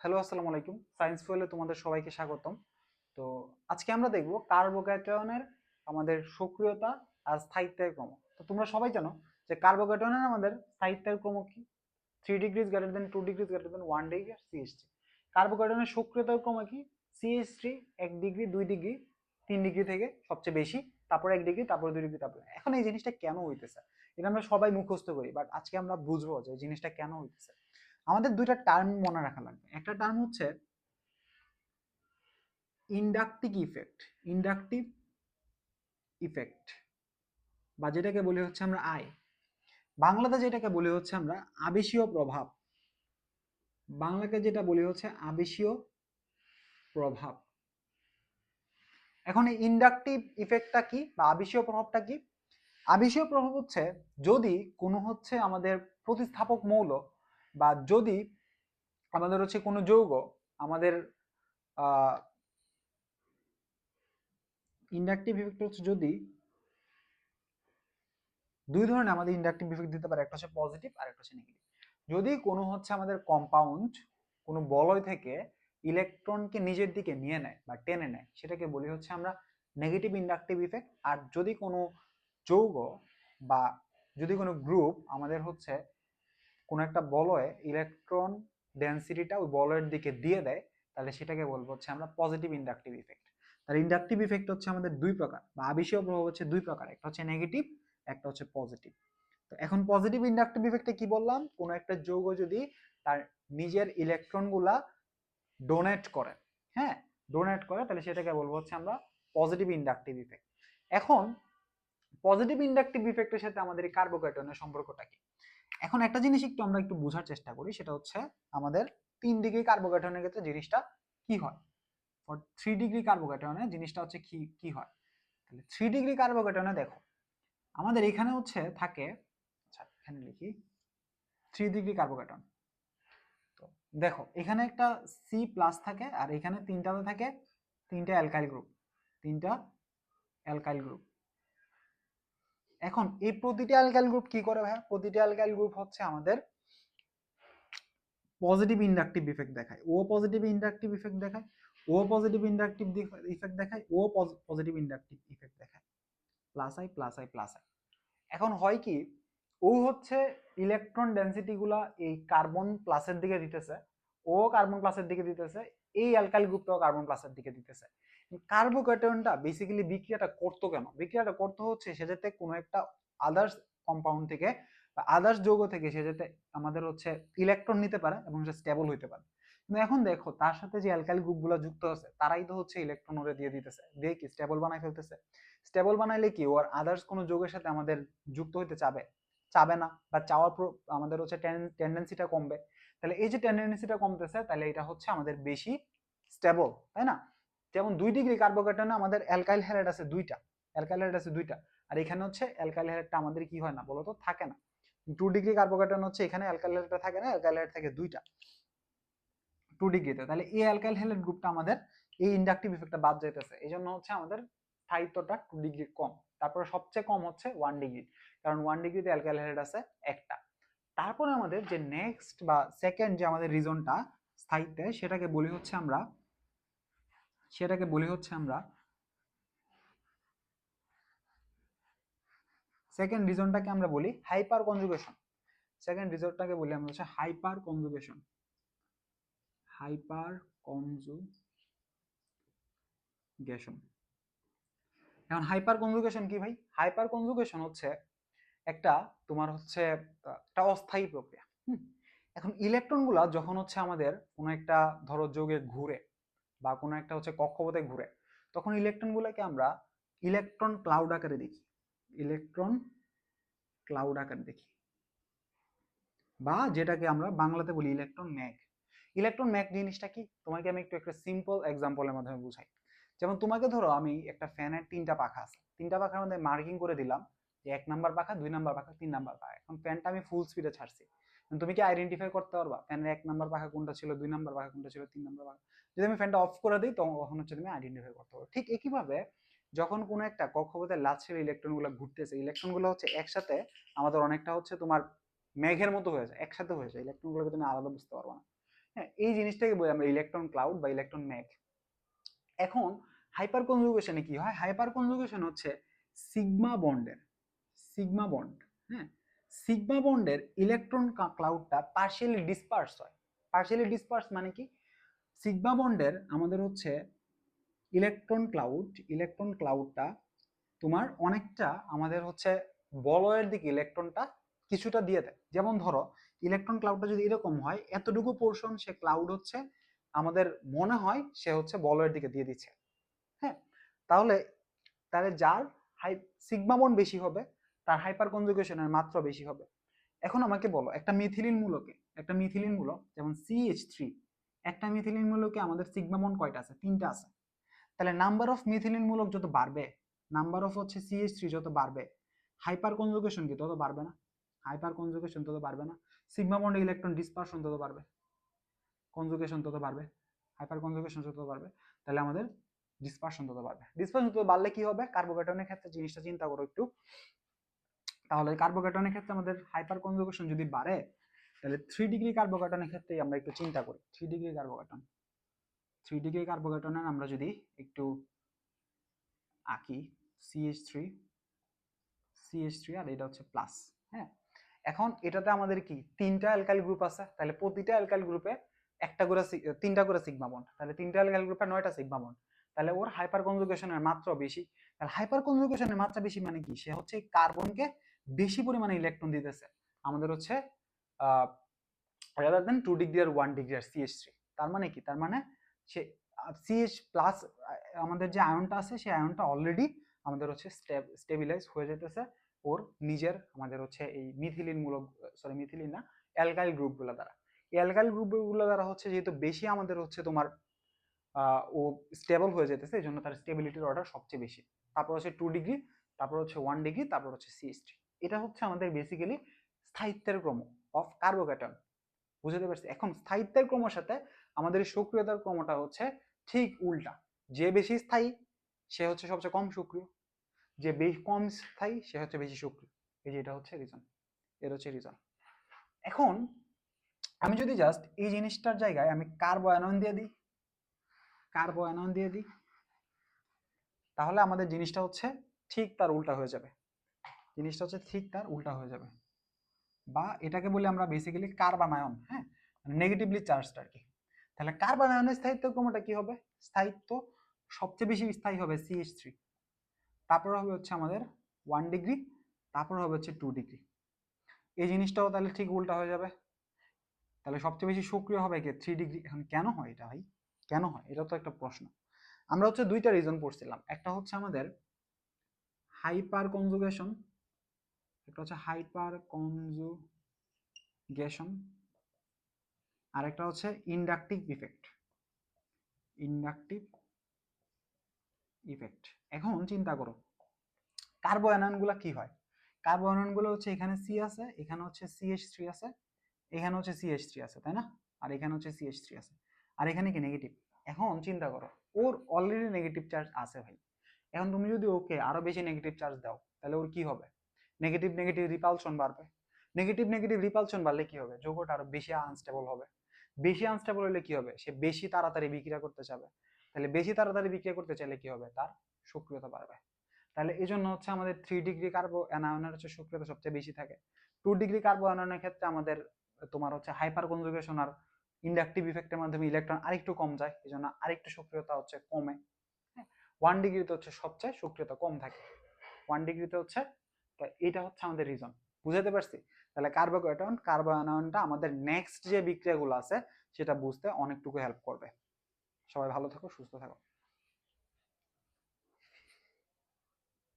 Hello, আসসালামু আলাইকুম। Science ফুয়েলে তোমাদের সবাইকে স্বাগতম। তো আজকে আমরা দেখব কার্বোক্যাটায়নের আমাদের সক্রিয়তা আর স্থায়িত্বের ক্রম। তো তোমরা সবাই জানো যে কার্বোক্যাটায়নের আমাদের স্থায়িত্বের ক্রম কি? 3 degrees greater than 2 degrees greater than 1 degree আর CH3। কার্বোক্যাটায়নের সক্রিয়তার ক্রম কি? CH3 1 ডিগ্রি, 2 ডিগ্রি, 3 ডিগ্রি থেকে সবচেয়ে বেশি, তারপর 1 ডিগ্রি, তারপর 2 ডিগ্রি, তারপর। এখন এই জিনিসটা কেন হইতেছে? এটা আমরা সবাই মুখস্থ করি, বাট আজকে আমরা বুঝবো যে এই জিনিসটা কেন হইতেছে। আমাদের দুইটা টার্ম মনে রাখা লাগবে। একটা টার্ম হচ্ছে ইন্ডাকটিভ ইফেক্ট, ইন্ডাকটিভ ইফেক্ট, বা যেটাকে বলি হচ্ছে আমরা বাংলাতে যেটাকে বলি হচ্ছে আমরা আবেশীয় প্রভাব। বাংলাকে যেটা বলি হচ্ছে আবেশীয় প্রভাব। এখন এই ইন্ডাকটিভ ইফেক্টটা কি বা আবেশীয় প্রভাবটা কি? আবেশীয় প্রভাব হচ্ছে যদি কোনো হচ্ছে আমাদের প্রতিস্থাপক মৌল, বা যদি আমাদের হচ্ছে কোনো যৌগ আমাদের ইন্ডাকটিভ ইফেক্ট হচ্ছে যদি দুই ধরনের আমাদের ইন্ডাকটিভ ইফেক্ট দিতে পারে, একটা হচ্ছে পজিটিভ আর একটা হচ্ছে নেগেটিভ। যদি কোনো হচ্ছে আমাদের কম্পাউন্ড কোনো বলয় থেকে ইলেকট্রনকে নিজের দিকে নিয়ে নেয় বা টেনে নেয়, সেটাকে বলি হচ্ছে আমরা নেগেটিভ ইন্ডাকটিভ ইফেক্ট। আর যদি কোনো যৌগ বা যদি কোনো গ্রুপ আমাদের হচ্ছে কোনো একটা বলয়ে ইলেকট্রন ডেন্সিটিটা ওই বলয়ের দিকে দিয়ে দেয়, তাহলে সেটাকে বলবো হচ্ছে আমরা পজিটিভ ইন্ডাকটিভ ইফেক্ট। তার ইন্ডাকটিভ ইফেক্ট হচ্ছে আমাদের দুই প্রকার, বা আবেশীয় প্রভাব হচ্ছে দুই প্রকার, একটা হচ্ছে নেগেটিভ, একটা হচ্ছে পজিটিভ। তো এখন পজিটিভ ইন্ডাকটিভ ইফেক্টে কি বললাম? কোনো একটা যৌগ যদি তার নিজের ইলেকট্রনগুলা ডোনেট করে, হ্যাঁ, ডোনেট করে, তাহলে সেটাকে বলবো হচ্ছে আমরা পজিটিভ ইন্ডাকটিভ ইফেক্ট। এখন পজিটিভ ইন্ডাকটিভ ইফেক্টের সাথে আমাদের এই কার্বোক্যাটায়নের সম্পর্কটা কি? এখন একটা জিনিস আমরা একটু বোঝার চেষ্টা করি, সেটা হচ্ছে আমাদের 3 ডিগ্রি কার্বোক্যাটায়নের ক্ষেত্রে জিনিসটা কি হয়, ফর 3 ডিগ্রি কার্বোক্যাটায়নে জিনিসটা হচ্ছে কি কি হয়। তাহলে 3 ডিগ্রি কার্বোক্যাটায়নে দেখো আমাদের এখানে হচ্ছে থাকে, আচ্ছা এখানে লিখি 3 ডিগ্রি কার্বোক্যাটন। তো দেখো এখানে একটা সি প্লাস থাকে, আর এখানে তিনটাতে থাকে তিনটা অ্যালকাইল গ্রুপ, তিনটা অ্যালকাইল গ্রুপ। এখন এই প্রতিটা অ্যালকাইল গ্রুপ কি করে ভাইয়া? প্রতিটা অ্যালকাইল গ্রুপ হচ্ছে আমাদের পজিটিভ ইন্ডাকটিভ ইফেক্ট দেখায়, ও পজিটিভ ইন্ডাকটিভ ইফেক্ট দেখায়, ও পজিটিভ ইন্ডাকটিভ ইফেক্ট দেখায়, ও পজিটিভ ইন্ডাকটিভ ইফেক্ট দেখায়, plus I plus I plus I. এখন হয় কি, ও হচ্ছে ইলেকট্রন ডেনসিটি গুলা এই কার্বন প্লাসের দিকে দিতেছে, ও কার্বন প্লাসের দিকে দিতেছে, এই অ্যালকাইল গ্রুপটাও কার্বন প্লাসের দিকে দিতেছে। কার্বোক্যাটায়নটা বেসিক্যালি বিক্রিয়াটা করতো কেন? বিক্রিয়াটা করতে হচ্ছে সে যাতে কোনো একটা আদার্স কম্পাউন্ড থেকে বা আদার্স যৌগ থেকে সে যাতে আমাদের হচ্ছে ইলেকট্রন নিতে পারে এবং সে স্টেবল হইতে পারে। কিন্তু এখন দেখো তার সাথে যে অ্যালকাইল গ্রুপগুলো যুক্ত আছে তারাই তো হচ্ছে ইলেকট্রন ওরে দিয়ে দিতেছে, দিয়ে কি স্টেবল বানাই ফেলতেছে। স্টেবল বানাইলে কি ওর আদার্স কোনো যৌগের সাথে আমাদের যুক্ত হইতে চাবে? চাবে না, বা চাওয়ার আমাদের হচ্ছে টেন্ডেন্সিটা কমবে। তাহলে এই যে টেন্ডেন্সিটা কমতেছে, তাহলে এটা হচ্ছে আমাদের বেশি স্টেবল, তাই না? যেমন 2 ডিগ্রি কার্বোক্যাটায়নে আমাদের অ্যালকাইল হ্যালাইড আছে দুইটা, অ্যালকাইল হ্যালাইড আছে দুইটা, আর এখানে হচ্ছে অ্যালকাইল হ্যালাইডটা আমাদের কি হয় না বলতো, থাকে না। 2 ডিগ্রি কার্বোক্যাটায়ন হচ্ছে এখানে অ্যালকাইল হ্যালাইডটা থাকে না, অ্যালকাইল হ্যালাইড থাকে দুইটা 2 ডিগ্রিতে। তাহলে এই অ্যালকাইল হ্যালাইড গ্রুপটা আমাদের এই ইন্ডাকটিভ ইফেক্টটা বাদ যাইতেছে, এই জন্য হচ্ছে আমাদের স্থায়িত্বটা 2 ডিগ্রি কম। তারপরে সবচেয়ে কম হচ্ছে 1 ডিগ্রি, কারণ 1 ডিগ্রিতে অ্যালকাইল হ্যালাইড আছে একটা। তারপরে আমাদের যে নেক্সট বা সেকেন্ড যে আমাদের রিজনটা স্থায়িত্বে, সেটাকে বলি হচ্ছে আমরা সেকেন্ড রিজনটাকে আমরা বলি হাইপার কনজুগেশন। সেকেন্ড রিজনটাকে বলি আমরা হচ্ছে হাইপার কনজুগেশন, হাইপার কনজুগেশন। এখন হাইপার কনজুগেশন কি ভাই? হাইপার কনজুগেশন হচ্ছে একটা তোমার হচ্ছে একটা অস্থায়ী প্রক্রিয়া। এখন ইলেকট্রন গুলা যখন হচ্ছে আমাদের কোনো একটা ধরো যৌগে ঘুরে বা কোনো একটা হচ্ছে কক্ষপথে ঘুরে, তখন ইলেকট্রন গুলাকে আমরা ইলেকট্রন ক্লাউড আকারে দেখি, ইলেকট্রন ক্লাউড আকারে দেখি, বা যেটাকে আমরা বাংলাতে বলি ইলেকট্রন ম্যাগ। ইলেকট্রন ম্যাগ জিনিসটা কি তোমাকে আমি একটু একটা সিম্পল এক্সাম্পলের মাধ্যমে বুঝাই। যেমন তোমাকে ধরো আমি একটা ফ্যানের তিনটা পাখা আছে, তিনটা পাখার মধ্যে মার্কিং করে দিলাম যে 1 নাম্বার পাখা, 2 নাম্বার পাখা, 3 নাম্বার পাখা। এখন ফ্যানটা আমি ফুল স্পিডে ছাড়ছি, তুমি কি আইডেন্টিফাই করতে পারবা ফ্যানের 1 নাম্বার পাখা কোনটা ছিল, 2 নাম্বার পাখা কোনটা ছিল, 3 নাম্বার পাখা? যদি আমি ফ্যানটা অফ করে দিই তখন হচ্ছে তুমি আইডেন্টিফাই করতে পারো। ঠিক একইভাবে যখন কোনো একটা কক্ষপথের লাচ্ছের ইলেকট্রন গুলো ঘুরতেছে, ইলেকট্রন গুলো হচ্ছে একসাথে আমাদের অনেকটা হচ্ছে তোমার মেঘের মতো হয়ে যায়, একসাথে হয়ে যায়, ইলেকট্রন গুলোকে তুমি আলাদা বুঝতে পারবে না। হ্যাঁ, এই জিনিসটাকে বলি আমরা ইলেকট্রন ক্লাউড বা ইলেকট্রন ম্যাগ। এখন হাইপার কনজুগেশনে কি হয়? হাইপার কনজুগেশন হচ্ছে সিগমা বন্ডের, সিগমা বন্ড, হ্যাঁ, সিগমা বন্ডের ইলেকট্রন ক্লাউডটা পার্শিয়ালি ডিসপার্স হয়। পার্শিয়ালি ডিসপার্স মানে কি? সিগমা বন্ডের আমাদের হচ্ছে ইলেকট্রন ক্লাউডটা তোমার অনেকটা আমাদের হচ্ছে বলয়ের দিকে ইলেকট্রনটা কিছুটা দিয়ে দেয়। যেমন ধরো ইলেকট্রন ক্লাউডটা যদি এরকম হয়, এতটুকু পোর্শন সে ক্লাউড হচ্ছে আমাদের মনে হয় সে হচ্ছে বলয়ের দিকে দিয়ে দিচ্ছে। হ্যাঁ, তাহলে তাহলে যার সিগমা বন্ড বেশি হবে তার হাইপার কনজুগেশনের মাত্রা বেশি হবে। এখন আমাকে বলো একটা মিথিলিন মূলক যেমন CH3, একটা মিথিলিন মূলকে আমাদের সিগমা বন্ড কয়টা আছে? 3টা আছে। তাহলে নাম্বার অফ মিথিলিন মূলক যত বাড়বে, নাম্বার অফ হচ্ছে CH3 যত বাড়বে, হাইপার কনজুগেশন কি তত বাড়বে না? হাইপার কনজুগেশন তত বাড়বে না? সিগমা বন্ডে ইলেকট্রন ডিসপারশন তত বাড়বে, কনজুগেশন তত বাড়বে, হাইপার কনজুগেশন যত বাড়বে তাহলে আমাদের ডিসপারশন তত বাড়বে। ডিসপারশন তত বাড়লে কি হবে? কার্বোক্যাটনের ক্ষেত্রে জিনিসটা চিন্তা করো একটু। তাহলে কার্বোক্যাটনের ক্ষেত্রে আমাদের হাইপার কনজুগেশন যদি বাড়ে তাহলে 3 ডিগ্রি কার্বোক্যাটনের ক্ষেত্রে আমরা একটু চিন্তা করি। 3 ডিগ্রি কার্বোক্যাটনের আমরা যদি একটু আঁকি, CH3 আর এটা হচ্ছে প্লাস। হ্যাঁ, এখন এটাতে আমাদের কি 3টা অ্যালকাইল গ্রুপ আছে, তাহলে প্রতিটা অ্যালকাইল গ্রুপে একটা করে 3টা করে সিগমা বন্ড, তাহলে 3টা অ্যালকাইল গ্রুপে 9টা সিগমা বন্ড, তাহলে ওর হাইপার কনজুগেশনের মাত্রা বেশি। তাহলে হাইপার কনজুগেশনের মাত্রা বেশি মানে কি? সে হচ্ছে কার্বনকে বেশি পরিমাণে ইলেকট্রন দিতেছে আমাদের হচ্ছে রাদার দেন 2 ডিগ্রি আর 1 ডিগ্রি আর CH3। তার মানে কি? তার মানে সে CH প্লাস আমাদের যে আয়নটা আছে সেই আয়নটা অলরেডি আমাদের হচ্ছে স্টেবিলাইজ হয়ে যেতেছে ওর নিজের আমাদের হচ্ছে এই মিথিলিন না, অ্যালকাইল গ্রুপগুলো দ্বারা। এই অ্যালকাইল গ্রুপগুলো দ্বারা হচ্ছে যেহেতু বেশি আমাদের হচ্ছে তোমার ও স্টেবল হয়ে যেতেছে, এই জন্য তার স্টেবিলিটির অর্ডার সবচেয়ে বেশি। তারপর হচ্ছে 2 ডিগ্রি, তারপর হচ্ছে 1 ডিগ্রি, তারপর হচ্ছে CH3। এটা হচ্ছে আমাদের বেসিক্যালি স্থায়িত্বের ক্রম অফ কার্বোক্যাটন। বুঝতে পারছি? এখন স্থায়িত্বের ক্রমের সাথে আমাদের সক্রিয়তার ক্রমটা হচ্ছে ঠিক উল্টা। যে বেশি স্থায়ী সে হচ্ছে সবচেয়ে কম সক্রিয়, যে বেশি কম স্থায়ী সে হচ্ছে বেশি সক্রিয়। এই যে এটা হচ্ছে রিজন, এর হচ্ছে রিজন। এখন আমি যদি জাস্ট এই জিনিসটার জায়গায় আমি কার্বো অ্যানয়ন দিয়ে দিই তাহলে আমাদের জিনিসটা হচ্ছে ঠিক তার উল্টা হয়ে যাবে। বা এটাকে বলি আমরা বেসিক্যালি কার্বন আয়ন, হ্যাঁ, নেগেটিভলি চার্জড আর কি। তাহলে কার্বন আয়নের স্থায়িত্ব ক্রমটা কি হবে? স্থায়িত্ব সবচেয়ে বেশি স্থায়ী হবে CH3, তারপর হবে হচ্ছে আমাদের 1 ডিগ্রি, তারপর হবে হচ্ছে 2 ডিগ্রি। এই জিনিসটাও তাহলে ঠিক উল্টা হয়ে যাবে। তাহলে সবচেয়ে বেশি সক্রিয় হবে কে? 3 ডিগ্রি। এখন কেন হয় এটা ভাই? কেন হয়? এটা তো একটা প্রশ্ন। আমরা হচ্ছে দুইটা রিজন পড়ছিলাম, একটা হচ্ছে আমাদের হাইপার কনজুগেশন, আর একটা হচ্ছে ইন্ডাকটিভ ইফেক্ট। এখন চিন্তা করো কার্বো অ্যানায়নগুলো কি হয়? কার্বো অ্যানায়নগুলো হচ্ছে এখানে C আছে, এখানে হচ্ছে CH3 আছে, এখানে হচ্ছে CH3 আছে, তাই না? আর এখানে হচ্ছে CH3 আছে, আর এখানে কি নেগেটিভ। এখন চিন্তা করো ওর অলরেডি নেগেটিভ চার্জ আছে ভাই। এখন তুমি যদি ওকে আরো বেশি নেগেটিভ চার্জ দাও তাহলে ওর কি হবে? নেগেটিভ রিপালশন বাড়বে। নেগেটিভ রিপালশন বাড়লে কি হবে? যৌগটা আরো বেশি আনস্টেবল হবে। বেশি আনস্টেবল হলে কি হবে? সে বেশি তাড়াতাড়ি বিক্রিয়া করতে চাবে। তাহলে বেশি তাড়াতাড়ি বিক্রিয়া করতে চাইলে কি হবে? তার সক্রিয়তা বাড়বে। তাহলে এই জন্য হচ্ছে আমাদের 3 ডিগ্রি কার্বো অ্যানায়নের হচ্ছে সক্রিয়তা সবচেয়ে বেশি থাকে। 2 ডিগ্রি কার্বো অ্যানায়নের ক্ষেত্রে আমাদের তোমার হচ্ছে হাইপার কনজুগেশন আর ইন্ডাকটিভ ইফেক্টের মাধ্যমে ইলেকট্রন আরেকটু কম যায়, এই জন্য আরেকটু সক্রিয়তা হচ্ছে কমে। 1 ডিগ্রিতে হচ্ছে সবচেয়ে সক্রিয়তা কম থাকে, 1 ডিগ্রিতে হচ্ছে। তো এটা হচ্ছে আমাদের রিজন। বুঝাতে পারছি? তাহলে কার্বো অ্যানায়নটা আমাদের নেক্সট যে বিক্রিয়াগুলো আছে সেটা বুঝতে অনেকটুকু হেল্প করবে। সবাই ভালো থাকো, সুস্থ থাকো।